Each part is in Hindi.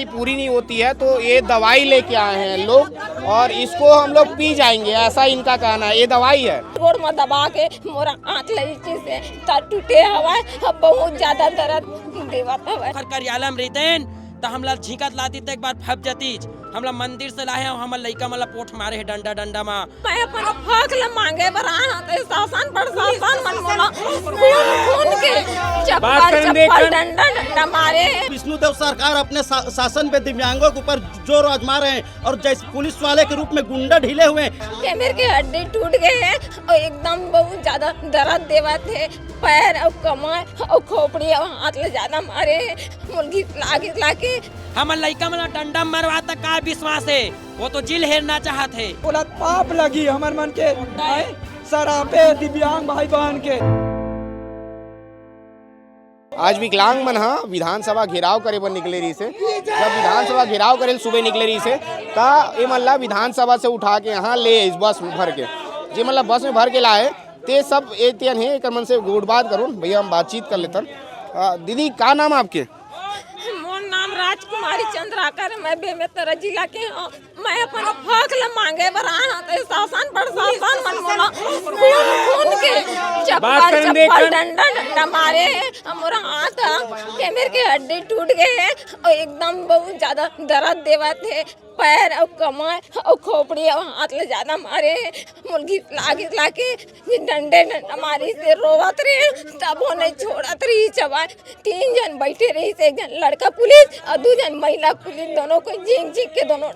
हमारी पूरी नहीं होती है तो ये दवाई लेके आए हैं लोग और इसको हम लोग पी जाएंगे, ऐसा इनका कहना है। ये दवाई है। गोड़ में दबा के मोरा आँख लगी से टूटे हवा अब बहुत ज्यादा दर्द देवत हवा। कार्यालय में रहते तो हमला झीकत लाती तो एक बार फप जाती। हमला मंदिर से लाए हमर लइका मला पोठ मारे है डंडा डंडा मा। मैं अपन हक ल मांगे बर आया तो शासन प्रशासन मन मोला खून के चप्पल डंडा डंडा मारे। विष्णुदेव सरकार अपने शासन पे दिव्यांगों के ऊपर जोर आजमा रहे हैं और जैसे पुलिस वाले के रूप में गुंडा ढीले हुए हैं। कैमरे के हड्डी टूट गए हैं और एकदम बहुत ज्यादा दर्द देवा थे। पैर और कमर और खोपड़ी और हाथ ले ज्यादा मारे मुर्गी लागे हमर लइका मला डंडा मरवाता का विश्वास है, वो तो जिल हेरना चाहत है। बोला पाप लगी हमर मन के सरापे दिव्यांग भाई बहन के। आज विकलांग मन हा विधानसभा घेराव करे बर निकले रही से। जब विधानसभा घेराव करे सुबह निकले रही से ता ये मतलब विधानसभा से उठा के यहाँ ले इस बस में भर के जी मतलब बस में भर के लाए ते सब एतियन है। एक मन से गुड बात करूँ भैया, हम बातचीत कर लेते। दीदी का नाम आपके? मोर नाम राजकुमारी चंद्राकर, मैं बेमेतरा जिला के हूँ। मैं अपन हक ल मांगे बर आया तो शासन प्रशासन मन मोला खून के चप्पल डंडा डंडा मारे मोरा हाथ कैमरे के हड्डी टूट गए हैं और एकदम बहुत ज्यादा दर्द देवा थे। पैर और कमर और खोपड़ी और हाथ ले ज्यादा मारे मुर्गी लागे डंडे डंडा मारी से रोवत रहे तब वो नहीं छोड़त रही। चबा 3 जन बैठे रही से, एक जन लड़का पुलिस और 2 जन महिला पुलिस, दोनों को झींक के दोनों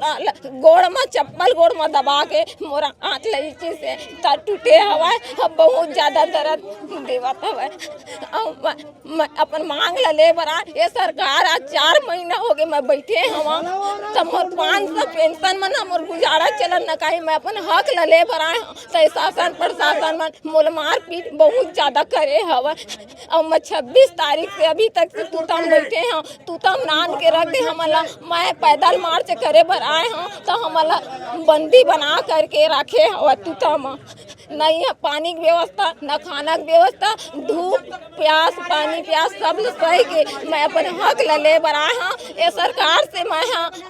गोड़ में चप्पल गोड़ में दबा के मोरा हाथ लगी से टूटे हवा अब बहुत ज्यादा दर्द देवत हवा। मैं अपन मांग ले बरा ये सरकार आज 4 महीना हो गए मैं बैठे हवा तो मोर 500 पेंशन मन मोर गुजारा चलन न कहीं। मैं अपन हक ले बरा तो शासन प्रशासन मन मोल मार पीट बहुत ज्यादा करे हवा और मैं 26 तारीख से अभी तक से तूतम बैठे हैं। तूतम नान के रख दे हमला, मैं पैदल मार्च करे बर आए हैं तो हमला बंदी बना करके रखे हवा। तूतम नहीं है पानी की व्यवस्था न खाना की व्यवस्था, धूप प्यास पानी प्यास सब सही के मैं अपन हक ले बर आए हैं। ये सरकार से मैं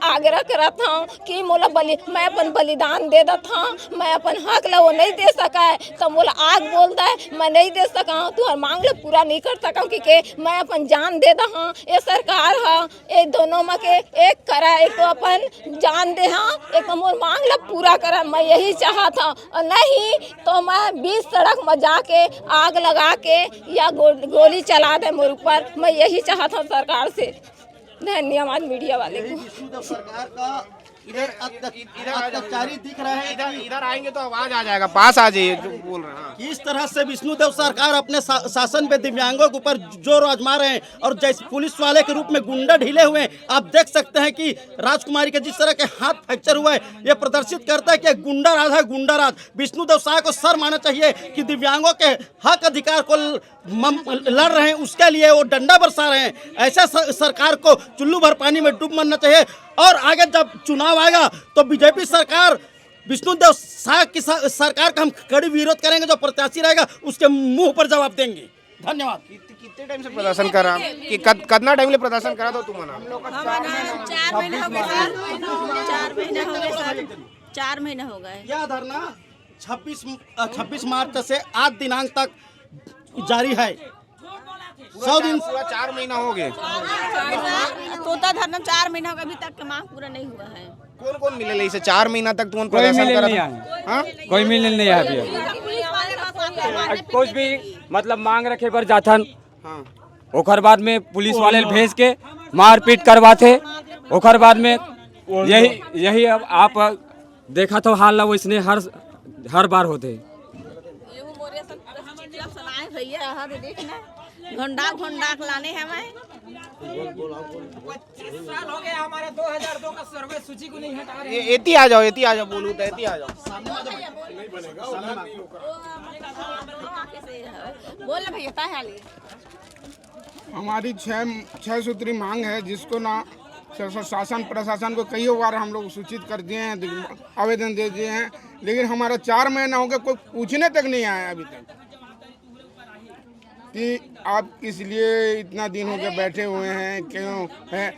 आग्रह करत हूँ कि मोला मैं अपन बलिदान दे देता हूँ। मैं अपन हक ला वो नहीं दे सका है तो मोला आग बोल दे मैं नहीं दे सका हूँ, तू मांग ले पूरा नहीं कर सका हूँ कि मैं अपन जान दे दा हूँ। ये सरकार है ये दोनों में के एक करा, एक तो अपन जान दे हाँ, एक तो मोर मांग ला पूरा करा। मैं यही चाहता हूँ और नहीं तो मैं 20 सड़क में जाके आग लगा के या गोली चला दे मोर ऊपर। मैं यही चाहता हूँ सरकार से। धन्यवाद मीडिया वाले को। सरकार का इधर अत्याचारी दिख रहा है। इधर आएंगे तो आवाज आ जाएगा, पास आ जाइए जो बोल रहे हैं। किस तरह से विष्णुदेव सरकार अपने शासन पे दिव्यांगों के ऊपर जोर आजमा रहे हैं और जैसे पुलिस वाले के रूप में गुंडा ढीले हुए हैं। आप देख सकते हैं कि राजकुमारी के जिस तरह के हाथ फ्रैक्चर हुआ है ये प्रदर्शित करता है कि गुंडा राज है, गुंडा राज। विष्णुदेव साय को सर मानना चाहिए कि दिव्यांगों के हक अधिकार को लड़ रहे हैं, उसके लिए वो डंडा बरसा रहे हैं। ऐसा सरकार को चुल्लू भर पानी में डूब मरना चाहिए और आगे जब चुनाव आएगा तो बीजेपी सरकार विष्णुदेव साय की सरकार का हम कड़ी विरोध करेंगे। जो प्रत्याशी रहेगा उसके मुंह पर जवाब देंगे। धन्यवाद। कितने टाइम से प्रदर्शन कर रहा कि कितना टाइम ले प्रदर्शन करा तो तुम्हारा? 4 महीना हो गए सर, 4 महीना हो गए सर, 4 महीना हो गए। यह धरना 26 मार्च से आज दिनांक तक जारी है। 100 दिन पूरा 4 महीना हो गए। तोता धरना 4 महीना हो गया, अभी तक के मांग पूरा नहीं हुआ है। कौन कौन मिले इसे 4 महीना तक तुम प्रदर्शन कर रहा था? कोई मिलने नहीं आया अभी। कुछ भी मतलब मांग रखे पर जाथन ओकर बाद में पुलिस वाले भेज के मारपीट करवाते। ओकर बाद में यही अब आप देखा तो हाल वैसने हर बार होते। भैया हर देखना घोंडा लाने हमें 25 साल हो गए हमारे 2002 का सर्वे सूची को नहीं हटा रहे। एती आ जाओ बोलू तो एती आ जाओ। बोल भैया क्या हाल है? हमारी 6 सूत्री मांग है जिसको ना शासन प्रशासन को कई बार हम लोग सूचित कर दिए हैं, आवेदन दे दिए हैं, लेकिन हमारा 4 महीना हो गया कोई पूछने तक नहीं आया अभी तक कि आप किस लिए इतना दिन हो गया बैठे हुए हैं, क्यों है।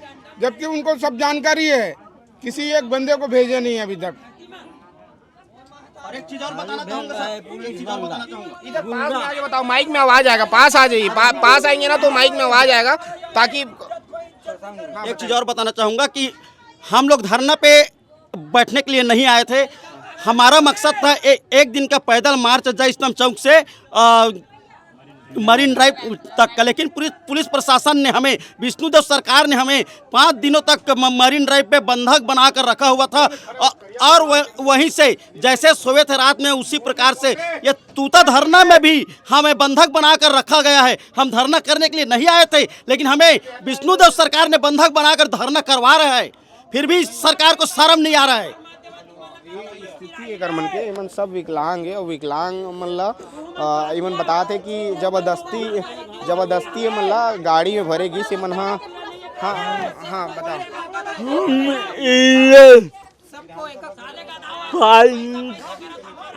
जबकि उनको सब जानकारी है, किसी एक बंदे को भेजे नहीं है अभी तक। और एक चीज और बताना चाहूंगा, इधर पास में आके बताओ, माइक में आवाज आएगा, पास आ जाइए, पास आएंगे ना तो माइक में आवाज आएगा, ताकि एक चीज और बताना चाहूंगा कि हम लोग धरना पे बैठने के लिए नहीं आए थे। हमारा मकसद था एक दिन का पैदल मार्च जयस्तंभ चौक से मरीन ड्राइव तक का, लेकिन पुलिस प्रशासन ने हमें, विष्णुदेव सरकार ने हमें 5 दिनों तक मरीन ड्राइव पे बंधक बनाकर रखा हुआ था। और वहीं से जैसे सोए थे रात में, उसी प्रकार से ये तूता धरना में भी हमें बंधक बनाकर रखा गया है। हम धरना करने के लिए नहीं आए थे, लेकिन हमें विष्णुदेव सरकार ने बंधक बनाकर धरना करवा रहा है, फिर भी सरकार को शर्म नहीं आ रहा है। स्थिति एकर मन के इमन सब विकलांग है, और विकलांग मतलब इमन बताते कि जबरदस्ती मतलब गाड़ी में भरेगी से मन। हाँ हाँ हाँ बताओ।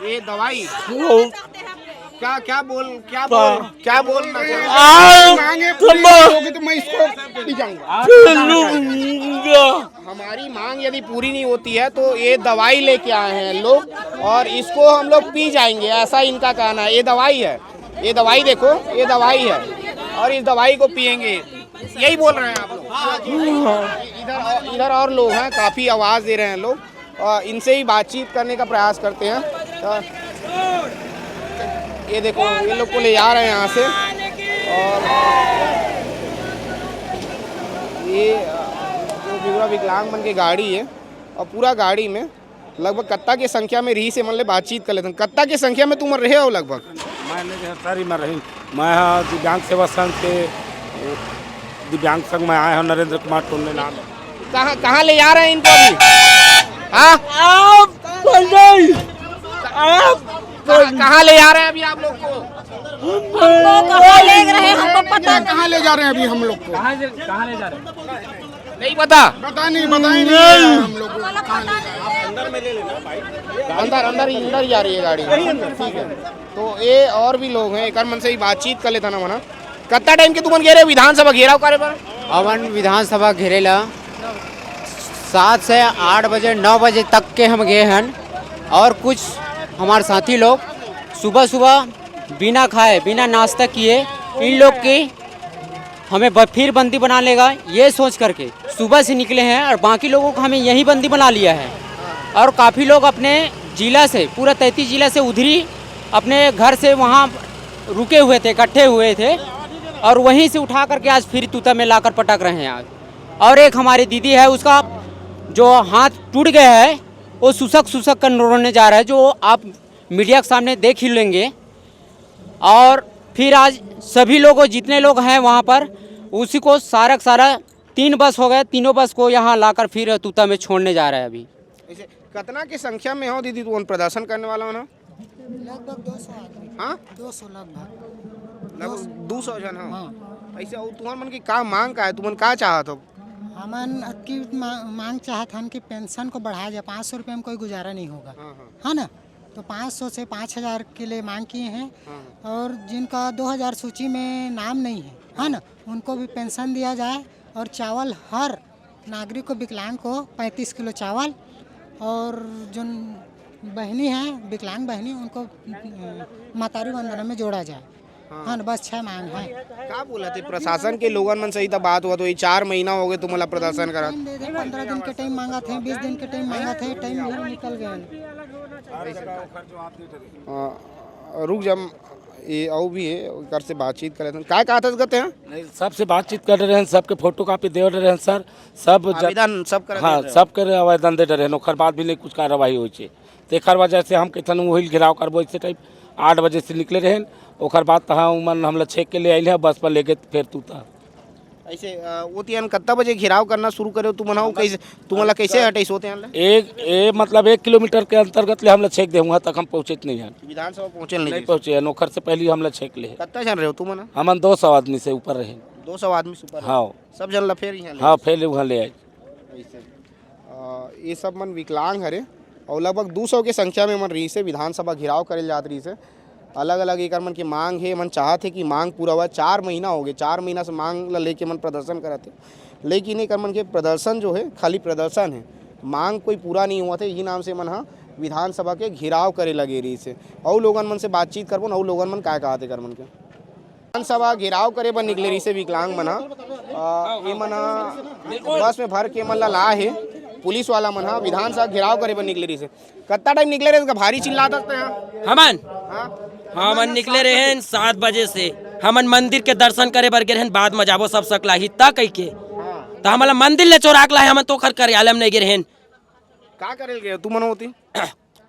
ये दवाई क्या बोलना मांगे पूरी नहीं होगी तो मैं इसको पी जाऊंगा। हमारी मांग यदि पूरी नहीं होती है तो ये दवाई लेके आए हैं लोग, और इसको हम लोग पी जाएंगे, ऐसा इनका कहना है। ये दवाई है, ये दवाई देखो, ये दवाई है, और इस दवाई को पियेंगे, यही बोल रहे हैं आप लोग। इधर और लोग हैं, काफ़ी आवाज़ दे रहे हैं लोग, और इनसे ही बातचीत करने का प्रयास करते हैं। ये देखो, ये लोग को ले जा रहे हैं यहाँ से, और ये जो बिगड़ा विकलांग मन की गाड़ी है, और पूरा गाड़ी में लगभग कत्ता की संख्या में रही से मन ले बातचीत कर लेते हैं। कत्ता की संख्या में तुम रहे हो लगभग? मैं रही, मैं दिव्यांग सेवा संघ के दिव्यांग संघ में आया हूँ, नरेंद्र कुमार टोन्ने नाम। कहाँ ले जा रहे हैं इनको अभी? हाँ, कहाँ ले जा रहे हैं अभी आप लोग को? कहाँ ले रहे हैं हमको पता नहीं। कहाँ ले जा रहे हैं अभी हम लोग को? कहाँ ले जा रहे हैं? नहीं पता, बताया नहीं हम लोग को कहाँ ले जा रहे हैं। अंदर जा रही है गाड़ी, ठीक है। तो ये और भी लोग हैं, एक मन से ही बातचीत कर लेता ना मना। कितना टाइम के तुमन गए रहे विधानसभा घेराव करे पर? अवन विधानसभा घेरेला 7 से 8 बजे 9 बजे तक के हम गए हैं, और कुछ हमारे साथी लोग सुबह बिना खाए बिना नाश्ता किए इन लोग की हमें फिर बंदी बना लेगा, ये सोच करके सुबह से निकले हैं, और बाकी लोगों को हमें यही बंदी बना लिया है। और काफ़ी लोग अपने जिला से, पूरा 33 जिला से उधरी अपने घर से वहाँ रुके हुए थे, इकट्ठे हुए थे, और वहीं से उठा करके आज फिर तूता में लाकर पटक रहे हैं आज। और एक हमारी दीदी है, उसका जो हाथ टूट गया है वो सुसक कर रोने जा रहा है, जो आप मीडिया के सामने देख ही लेंगे। और फिर आज सभी लोगों, जितने लोग हैं वहाँ पर, उसी को सारा 3 बस हो गए, तीनों बस को यहाँ लाकर फिर तूता में छोड़ने जा रहा है अभी। कितना की संख्या में हो दीदी तुम प्रदर्शन करने वाला हो ना? लगभग 200 आदमी। हाँ, 200 लगभग 200 जन हो। ऐसे और तुम्हार मन की का मांग का है, तुमन का चाहत हो? हमन की मांग चाहत हन कि पेंशन को बढ़ाया जाए। 500 रुपये में कोई गुजारा नहीं होगा, है ना? तो 500 से 5000 के लिए मांग किए हैं, और जिनका 2000 सूची में नाम नहीं है ना, उनको भी पेंशन दिया जाए, और चावल हर नागरिक को, विकलांग को 35 किलो चावल, और जो बहनी हैं विकलांग बहनी, उनको मातारी वंदना में जोड़ा जाए। हाँ, बस 6 मांग है। क्या बोला थे प्रशासन के लोगन मन सही तो बात हुआ, तो ये 4 महीना हो गए तुम्हारा प्रदर्शन करा। 15 दिन के टाइम मांगा थे, 20 दिन के टाइम मांगा थे, टाइम भी निकल गया। रुक जब ये और भी है, घर से बातचीत कर लेते हैं। क्या कहा था कहते हैं? नहीं, सबसे बातचीत कर रहे हैं, सबके फोटो कापी दे रहे हैं सर, सब आवेदन सब कर। हाँ, सब के आवेदन दे रहे हैं, ओकर बाद भी नहीं कुछ कार्रवाई हो छे। तो एक वजह से हम कहते वही घेराव करबो, इसे टाइप 8 बजे से निकले रहे, ओकर बाद तहाँ मन हम लोग छेक के ले आए हैं, बस पर लेके फिर तूता। ऐसे वो तियन कितना बजे घेराव करना शुरू करे तुम ना? कैसे तुम्हारा कैसे हटे सोते हैं? एक मतलब 1 किलोमीटर के अंतर्गत ले हम लोग छेक दे, वहाँ तक हम पहुँचे नहीं हैं, विधानसभा पहुँचे नहीं पहुँचे हैं, नौकर से पहले हम लोग छेक ले। कितना जन रहे हो तुम ना? हम 200 आदमी से ऊपर रहे। 200 आदमी से ऊपर? हाँ, सब जन लफेर यहाँ? हाँ, फिर वहाँ ले आए। ये सब मन विकलांग हरे, और लगभग 200 की संख्या में मन रही से विधानसभा घेराव करे जात रही से। अलग अलग एक मन की मांग है। मन चाहते कि मांग पूरा हुआ। 4 महीना हो गए, 4 महीना से मांग ला लेके मन प्रदर्शन करते, लेकिन एक मन के प्रदर्शन जो है खाली प्रदर्शन है, मांग कोई पूरा नहीं हुआ थे। यही नाम से मन हाँ विधानसभा के घेराव करे लगे रही से। और लोगन मन से बातचीत करबो और लोगन मन क्या कहते कर मन के विधानसभा घेराव करे बर निकले रही से विकलांग मना ये मना बस में भर के मन ला है पुलिस वाला मन हाँ विधानसभा घेराव करे बर निकले रही से। कितना टाइम निकले रहे भारी चिल्ला सकते हैं हमन निकले रहे हैं 7 बजे से। हमन मंदिर के दर्शन करे बर गए बाद में जाबो सब सकलाही ता कह के तो हमला मंदिर ले चोराक ला हमन तो खर कार्यालय में नहीं गिरे हैं। का करे गए तू मन होती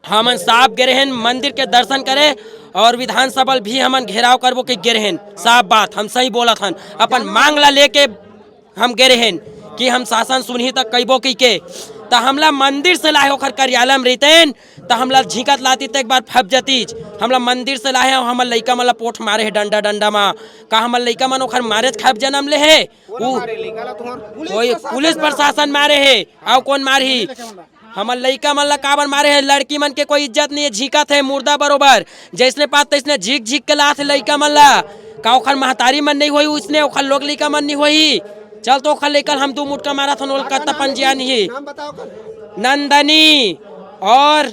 हमन साफ गिरे हैं मंदिर के दर्शन करे और विधानसभा भी हमन घेराव करबो के गिरे हैं। साफ बात हम सही बोला था। अपन मांग ला लेके हम गिरे हैं कि हम शासन सुनही तक कहबो की के तो हमला मंदिर से लाए होकर कार्यालय में रहते तो हमला झीकत लाती तो एक बार फप जतीज। हमला मंदिर से लाए हमर लइका मन ला पोठ मारे है डंडा डंडा में का हमर लइका मन ओखर मारे खाप जन्म ले है कोई पुलिस प्रशासन मारे है और कौन मारही हमर लइका मन ला काबर मारे है। लड़की मन के कोई इज्जत नहीं है, झीकत है मुर्दा बरोबर जैसने पात तैसने झीक झीक के लात लइका मन ला का ओखर महतारी मन नहीं हुई उसने ओखर लोग लइका मन नहीं हुई। चल तो ओखर लेकर हम 2 मुटका मारा था कोलकाता पंजिया नहीं नंदनी और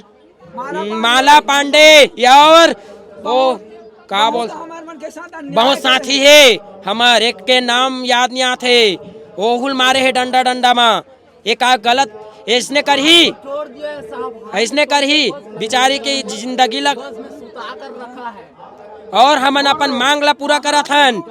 माला पांडे या और ओ का बोल बहुत साथी है हमार एक के नाम याद नहीं आते ओहुल मारे है डंडा डंडा में एक गलत ऐसने कर ही बेचारी की जिंदगी लग और हमन अपन मांग ला पूरा करा थन।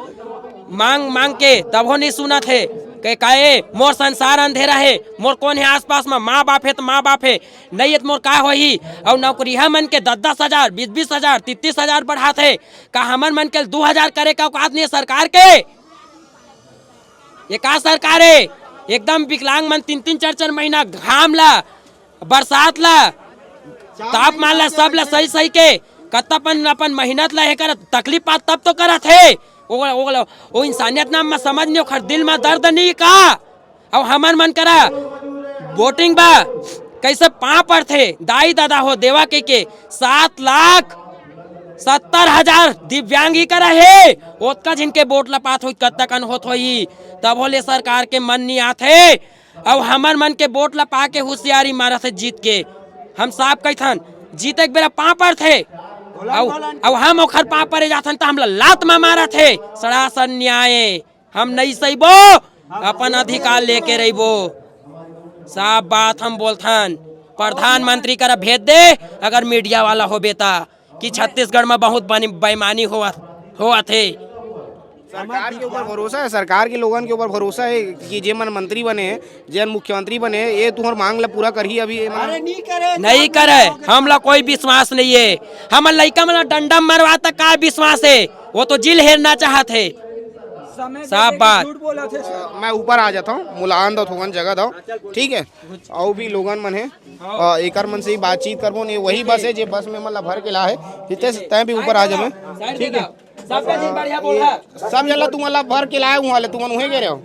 मांग के तब हो नहीं सुना थे के काए मोर संसार अंधेरा है मोर कौन है आसपास में माँ बाप है तो माँ बाप है नहीं है तो मोर का होही और नौकरी मन के 10,000 20,000 33,000 बढ़ाते का हमन मन के 2,000 करे का औकात नहीं है सरकार के। ये का सरकार है एकदम विकलांग मन 3-3 4-4 महीना घाम ला बरसात ला तापमान ला सब ला सही के कत्तापन अपन मेहनत ला है कर तकलीफ पात तब तो करत है वो इंसानियत नाम में समझ नहीं खर दिल में दर्द नहीं का। और हमन मन करा वोटिंग बा कैसे पाँव पर थे दाई दादा हो देवा के 7,70,000 दिव्यांग ही करा है ओतका जिनके वोट लपात हो कत्ता कन होत होई तब होले सरकार के मन नहीं आते। अब हमर मन के वोट लपा के होशियारी मारा थे जीत के हम साफ कहथन जीत एक बेरा पाँव पर थे अब हम ओखर पाँव परे जाथन तो हमला लात में मारा थे सड़ासन न्याय हम नहीं सहीबो अपन अधिकार लेके रहीबो। साफ बात हम बोलथन प्रधानमंत्री करा भेज दे अगर मीडिया वाला हो बेटा कि छत्तीसगढ़ में बहुत बेईमानी हुआ थे। सरकार के ऊपर भरोसा है, सरकार के लोगों के ऊपर भरोसा है कि जे मन मंत्री बने जे मुख्यमंत्री बने ये तुम्हार मांग ला पूरा करही अभी नहीं करे हमला कोई विश्वास नहीं है। हम लइका मन डंडा मरवाता का विश्वास है वो तो जिल हेरना चाहते साफ बात। मैं ऊपर आ जाता हूँ मुलान दो थोगन जगह दो ठीक है और भी लोगन मन है एक मन से ही बातचीत करबो नहीं वही बस है जे बस में मतलब भर के ला है तय भी ऊपर आ जाबे ठीक है सब जला तुम मतलब भर के लाए हुआ तुम उहे गे रहे हो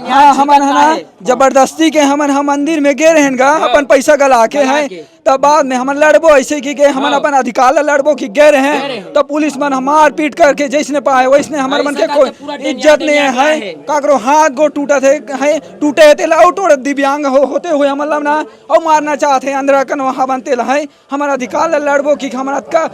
हाँ हमन है ना जबरदस्ती के हमन हम मंदिर में गे रहें गा अपन पैसा गला के हैं तब बाद में हमन लड़बो ऐसे की के हमन अपन अधिकार ला लड़बो की गे रहे हैं तो पुलिस मन मार पीट करके जैसने पाए वैसने हमर मन के कोई इज्जत नहीं है काकरो हाथ गो टूटा थे टूटे थे लाउ टोड़ दिव्यांग होते हुए हमन ना और मारना चाहते अंदर कन वहाँ बनते है हमारा अधिकार ला लड़बो की हमारा का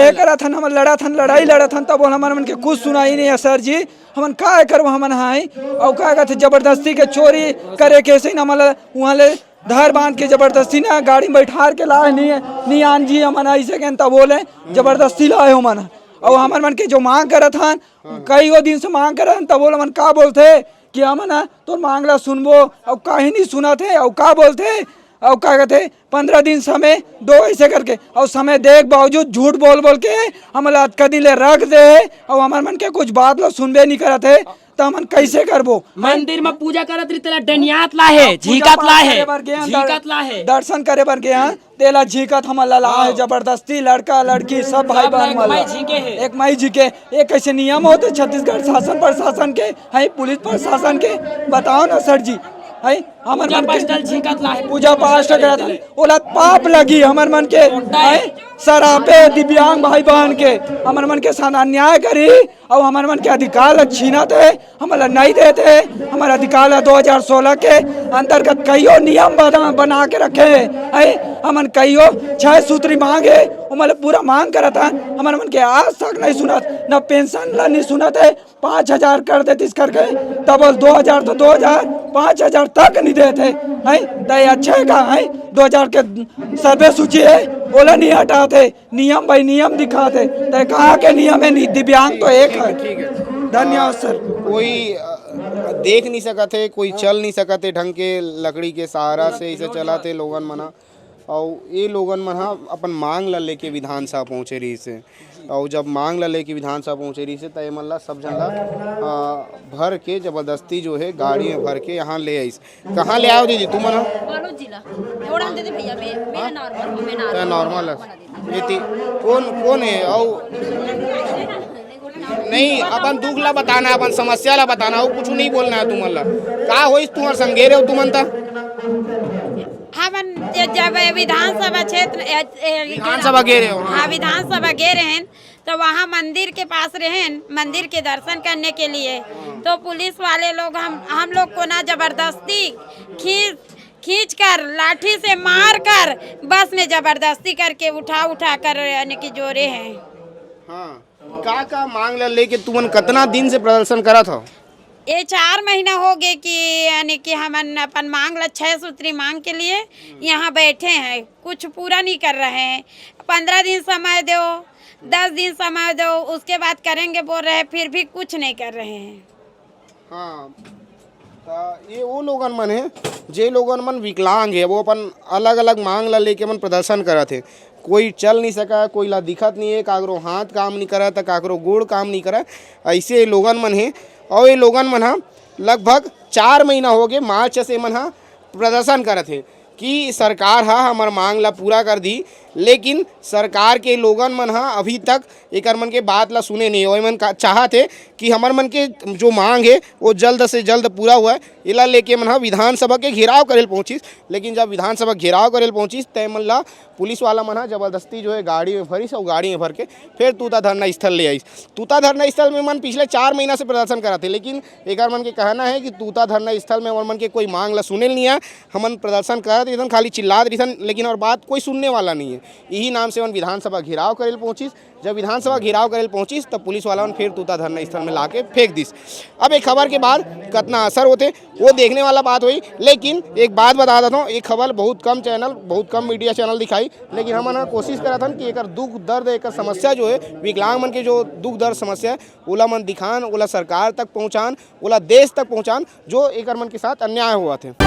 एक थन हम लड़ाई लड़ा थन तब हमन मन के कुछ सुनाई नहीं है सर जी हमन का करबो हमन हाई और का कहते जबरदस्ती के चोरी करे के से ना मतलब वहाँ ले धर बांध के जबरदस्ती ना गाड़ी में बैठार के लाए नहीं आन जी हमन ऐसे के तब बोले जबरदस्ती लाए हमन और हमन मन के जो मांग करत हन कई गो दिन से मांग करत तब बोले मन का बोलते कि हमन तो मांग ला सुनबो और कहीं नहीं सुना थे और का बोलते और क्या कहते 15 दिन समय दो ऐसे करके और समय देख बावजूद झूठ बोल के हमला कदी ले रख दे और हमारे मन के कुछ बात लो सुनबे नहीं करते तो हमन कैसे करबो मंदिर में पूजा करत रही तेला डनियात ला है झीकत ला है दर्शन करे बर गए हैं तेला झीकत हमला ला है जबरदस्ती लड़का लड़की सब भाई बहन एक माई जी के एक कैसे नियम होते छत्तीसगढ़ शासन प्रशासन के है पुलिस प्रशासन के बताओ ना सर जी है हमर पूजा मन पाठ के छीकत लाहे पूजा पाठ करत है ओला पाप लगी हमर मन के है सरापे दिव्यांग भाई बहन के हमर मन के साथ अन्याय करी और हमर मन के अधिकार छीनत है हमारा नहीं देते हमारा अधिकार 2016 के अंतर्गत कईयो नियम बना के रखे है हमन कईयो 6 सूत्री मांगे मतलब पूरा मांग करत है हमारे मन के आज तक नहीं सुनत न पेंशन ला नहीं सुनत है 5000 कर देती इस करके तब 2000 तो 2000 5000 तक नहीं देते है तो अच्छे का है 2000 के सर्वे सूची है ओला नहीं हटाते नियम भाई नियम दिखाते तो कहाँ के नियम है दिव्यांग तो एक है धन्यवाद सर। कोई देख नहीं सकते कोई चल नहीं सकते ढंग के लकड़ी के सहारा से इसे चलाते लोगन मना और ये लोगन मन अपन मांग ला लेके विधानसभा पहुँचे रही से और जब मांग ला लेके विधानसभा पहुँचे रही से तय मल्ला सब जन ला भर के जबरदस्ती जो है गाड़ी में भर के यहाँ ले आई। कहाँ ले आओ दीदी तुम मना नॉर्मल है कौन है और नहीं अपन दुख ला बताना अपन समस्या ला बताना हो कुछ नहीं बोलना है तुम ला का हो तुम्हार संगेरे हो तुमन ता हम जब विधानसभा क्षेत्र विधानसभा गे रहे हो हाँ विधानसभा गे रहे हैं तो वहाँ मंदिर के पास रहे मंदिर के दर्शन करने के लिए तो पुलिस वाले लोग हम लोग को ना जबरदस्ती खींच कर लाठी से मार कर बस में जबरदस्ती करके उठा कर यानी कि जोरे हैं। हाँ का मांग ला लेके तुमन कितना दिन से प्रदर्शन करा था? ये 4 महीना हो गए कि यानी कि हम अपन मांग ला 6 सूत्री मांग के लिए यहाँ बैठे हैं कुछ पूरा नहीं कर रहे हैं। 15 दिन समय दो 10 दिन समय दो उसके बाद करेंगे बोल रहे हैं फिर भी कुछ नहीं कर रहे हैं। हाँ ये वो लोगन मन है जे लोगन मन विकलांग है वो अपन अलग अलग मांग ला लेके मन प्रदर्शन करा थे कोई चल नहीं सका कोई ला दिखत नहीं है काकरो हाथ काम नहीं करा था काकरो गोड़ काम नहीं करा ऐसे लोगन मन है और ये लोगन मन लगभग 4 महीना हो गए मार्च से मन प्रदर्शन करत है कि सरकार हमार मांग ला पूरा कर दी लेकिन सरकार के लोगन मन अभी तक एक मन के बात ला सुने नहीं और मन चाहते कि हमार मन के जो मांग है वो जल्द से जल्द पूरा हुआ है इला लेके मन विधानसभा के घेराव करेल पहुँचिस लेकिन जब विधानसभा घेराव करेल पहुँचिस तय मन ला पुलिस वाला मन जबरदस्ती जो है गाड़ी में भरिस और गाड़ी में भर के फिर तूता धरना स्थल ले आईस। तूता धरना स्थल में मन पिछले 4 महीना से प्रदर्शन कराते लेकिन एक मन के कहना है कि तूता धरना स्थल में और मन के कोई मांग ला सुने नहीं है हमन प्रदर्शन करत रही खाली चिल्लात रही लेकिन और बात कोई सुनने वाला नहीं है। यही नाम से वन विधानसभा घेराव करेल पहुँचिस जब विधानसभा घेराव करेल पहुँचिस तब पुलिस वाला फिर तूता धरना स्थल में लाके फेंक दिस। अब एक खबर के बाद कितना असर होते वो देखने वाला बात हुई लेकिन एक बात बता देता हूँ एक खबर बहुत कम मीडिया चैनल दिखाई लेकिन हम कोशिश करा था कि एक दुख दर्द एक समस्या जो है विकलांग मन के जो दुख दर्द समस्या है ओला मन दिखान ओला सरकार तक पहुँचान ओला देश तक पहुँचान जो एक मन के साथ अन्याय हुआ थे।